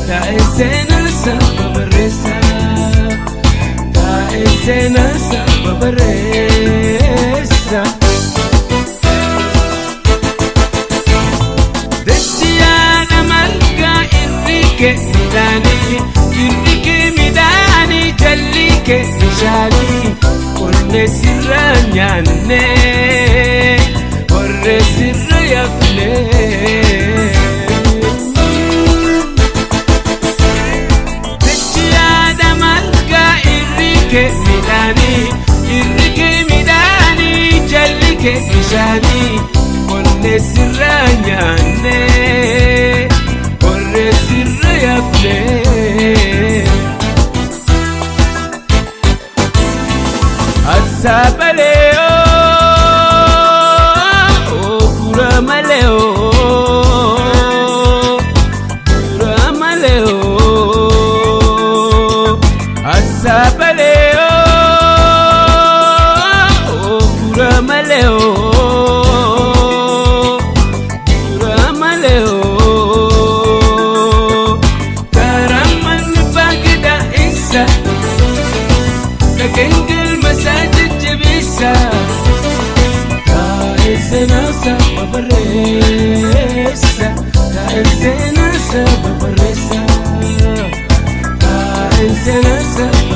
Senasa babaresa, senasa babaresa. Destiana malka irrike midani jallike nishani. Orne sirra nyanne, orne sirra yafle. Midani jallike nishani. Orne sirra nyanne, orne sirra yafle. Asabaleo, kuramaleo, kuramaleo. Asabaleo, kuramaleo, kuramaleo. Karaman bagda isa, kagengel masajid jabisa. Senasa babaresa, senasa babaresa, senasa.